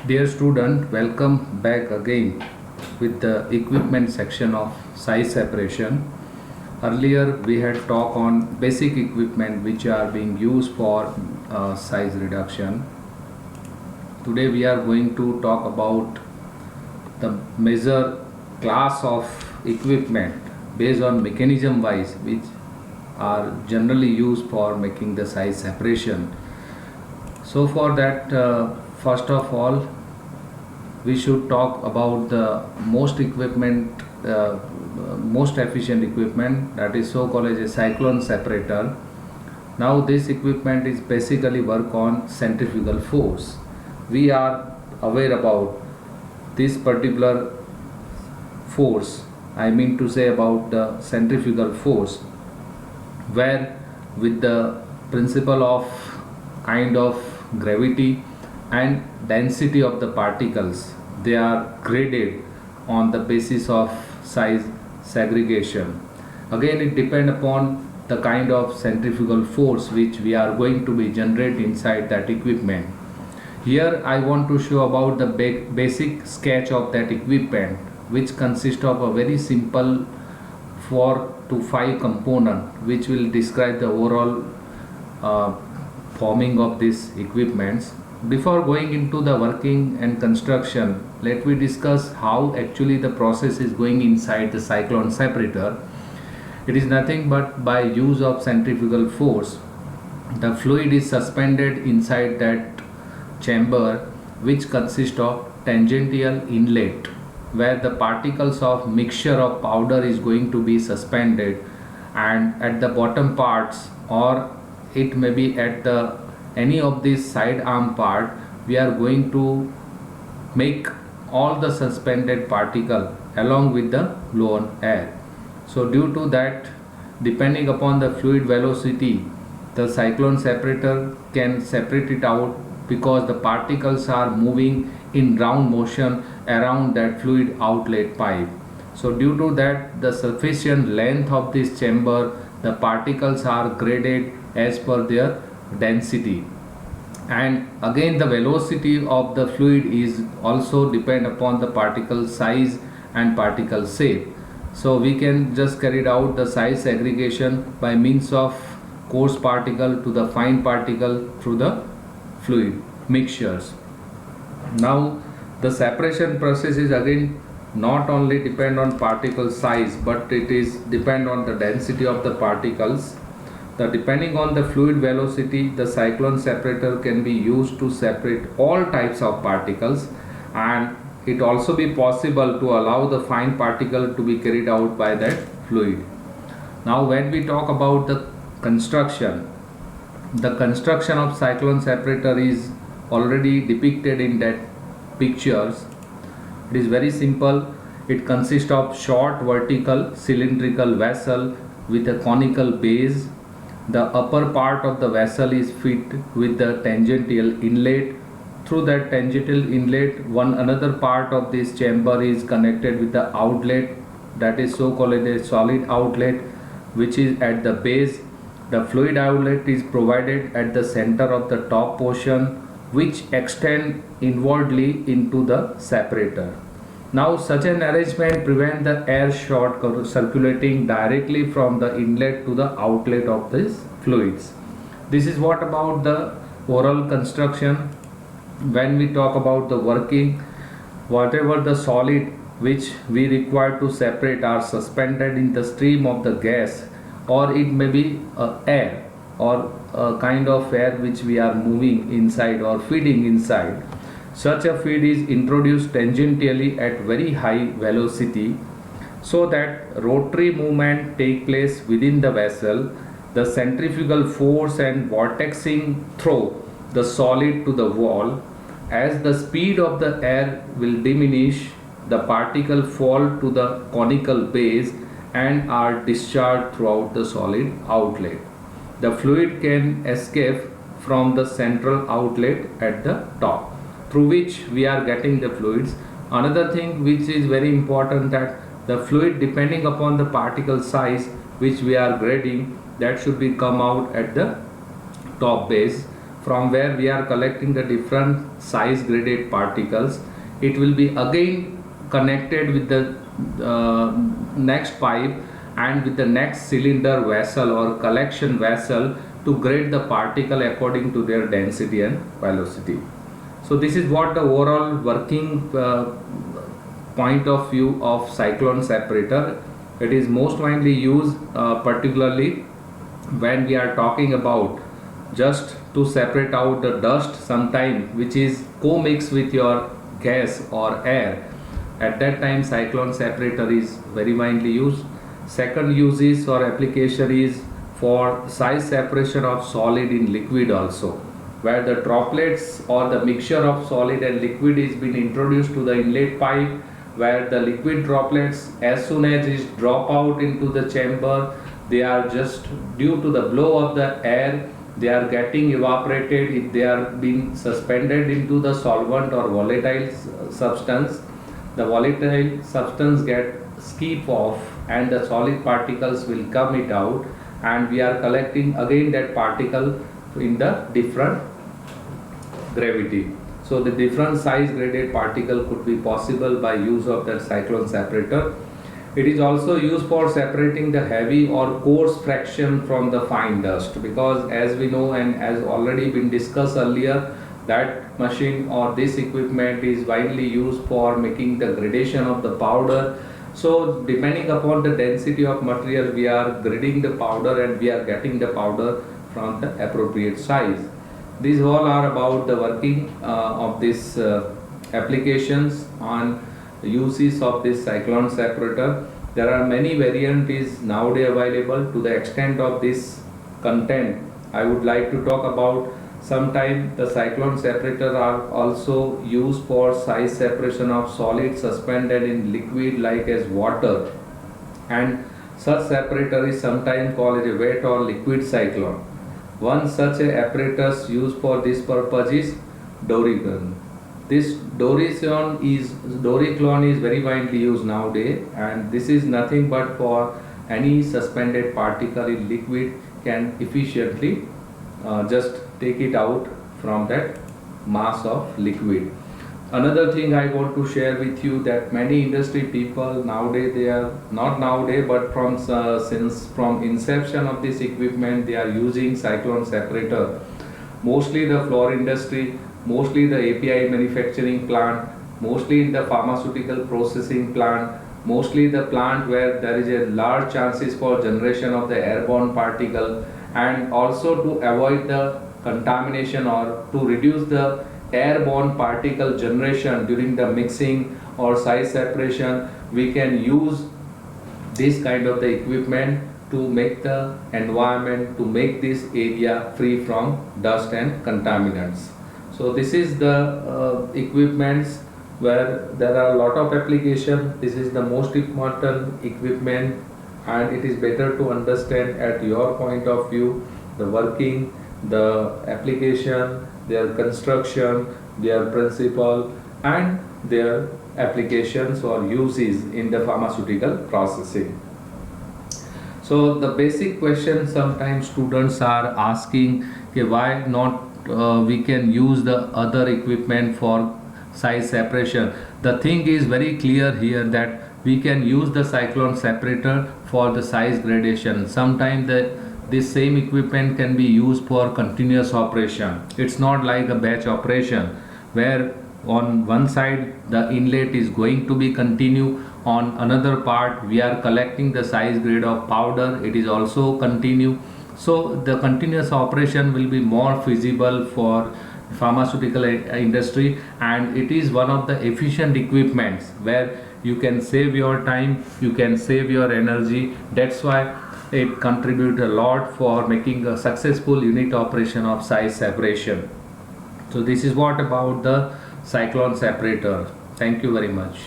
Dear student, welcome back again with the equipment section of size separation. Earlier we had talked on basic equipment which are being used for size reduction. Today we are going to talk about the major class of equipment based on mechanism wise which are generally used for making the size separation. So for that, first of all, we should talk about the most efficient equipment, that is so called as a cyclone separator. Now this equipment is basically work on centrifugal force. We are aware about this particular force, I mean to say about the centrifugal force, where with the principle of kind of gravity and density of the particles, they are graded on the basis of size segregation. Again, it depends upon the kind of centrifugal force which we are going to be generate inside that equipment. Here I want to show about the basic sketch of that equipment, which consists of a very simple 4 to 5 component which will describe the overall uh, forming of these equipments. Before going into the working and construction, let me discuss how actually the process is going inside the cyclone separator. It is nothing but by use of centrifugal force, the fluid is suspended inside that chamber, which consists of tangential inlet, where the particles of mixture of powder is going to be suspended, and at the bottom parts, or it may be at the any of these side arm part, we are going to make all the suspended particle along with the blown air. So due to that, depending upon the fluid velocity, the cyclone separator can separate it out, because the particles are moving in round motion around that fluid outlet pipe. So due to that, the sufficient length of this chamber, the particles are graded as per their density. And again, the velocity of the fluid is also depend upon the particle size and particle shape. So we can just carry out the size segregation by means of coarse particle to the fine particle through the fluid mixtures. Now the separation process is again not only depend on particle size, but it is depend on the density of the particles. The depending on the fluid velocity, the cyclone separator can be used to separate all types of particles, and it also be possible to allow the fine particle to be carried out by that fluid. Now when we talk about the construction of cyclone separator is already depicted in that pictures. It is very simple. It consists of short vertical cylindrical vessel with a conical base. The upper part of the vessel is fit with the tangential inlet. Through that tangential inlet, one another part of this chamber is connected with the outlet, that is so called a solid outlet, which is at the base. The fluid outlet is provided at the center of the top portion, which extend inwardly into the separator. Now such an arrangement prevents the air short circulating directly from the inlet to the outlet of these fluids. This is what about the overall construction. When we talk about the working, whatever the solid which we require to separate are suspended in the stream of the gas, or it may be air, or a kind of air which we are moving inside or feeding inside. Such a feed is introduced tangentially at very high velocity, so that rotary movement take place within the vessel. The centrifugal force and vortexing throw the solid to the wall. As the speed of the air will diminish, the particle fall to the conical base and are discharged throughout the solid outlet. The fluid can escape from the central outlet at the top, through which we are getting the fluids. Another thing which is very important, that the fluid, depending upon the particle size which we are grading, that should be come out at the top base. from where we are collecting the different size graded particles, it will be again connected with the next pipe and with the next cylinder vessel or collection vessel to grade the particle according to their density and velocity. So this is what the overall working point of view of cyclone separator. It is most widely used particularly when we are talking about just to separate out the dust sometime which is co-mixed with your gas or air. At that time cyclone separator is very widely used. Second uses or application is for size separation of solid in liquid also, where the droplets or the mixture of solid and liquid is being introduced to the inlet pipe, where the liquid droplets, as soon as it drop out into the chamber, they are just due to the blow of the air, they are getting evaporated. If they are being suspended into the solvent or volatile substance, the volatile substance get skip off and the solid particles will come it out, and we are collecting again that particle in the different gravity. So the different size graded particle could be possible by use of that cyclone separator. It is also used for separating the heavy or coarse fraction from the fine dust, because as we know and as already been discussed earlier, that machine or this equipment is widely used for making the gradation of the powder. So depending upon the density of material, we are grading the powder and we are getting the powder from the appropriate size. These all are about the working of this applications on uses of this cyclone separator. There are many variants nowadays available. To the extent of this content, I would like to talk about. Sometimes the cyclone separator are also used for size separation of solid suspended in liquid like as water, and such separator is sometimes called as a wet or liquid cyclone. One such a apparatus used for this purpose is Doryclone. This Doryclone is very widely used nowadays, and this is nothing but for any suspended particle in liquid can efficiently just take it out from that mass of liquid. Another thing I want to share with you, that many industry people nowadays, they are not nowadays but from since from inception of this equipment, they are using cyclone separator. Mostly the floor industry, mostly the API manufacturing plant, mostly in the pharmaceutical processing plant, mostly the plant where there is a large chances for generation of the airborne particle, and also to avoid the contamination or to reduce the airborne particle generation during the mixing or size separation, we can use this kind of the equipment to make the environment, to make this area free from dust and contaminants. So this is the equipments where there are a lot of application. This is the most important equipment, and it is better to understand at your point of view the working, the application, their construction, their principle, and their applications or uses in the pharmaceutical processing. So the basic question sometimes students are asking, okay, why not we can use the other equipment for size separation. The thing is very clear here that we can use the cyclone separator for the size gradation. Sometimes this same equipment can be used for continuous operation. It's not like a batch operation where on one side the inlet is going to be continue, on another part we are collecting the size grade of powder, it is also continue. So the continuous operation will be more feasible for pharmaceutical industry, and it is one of the efficient equipments where you can save your time, you can save your energy. That's why it contributes a lot for making a successful unit operation of size separation. So this is what about the cyclone separator. Thank you very much.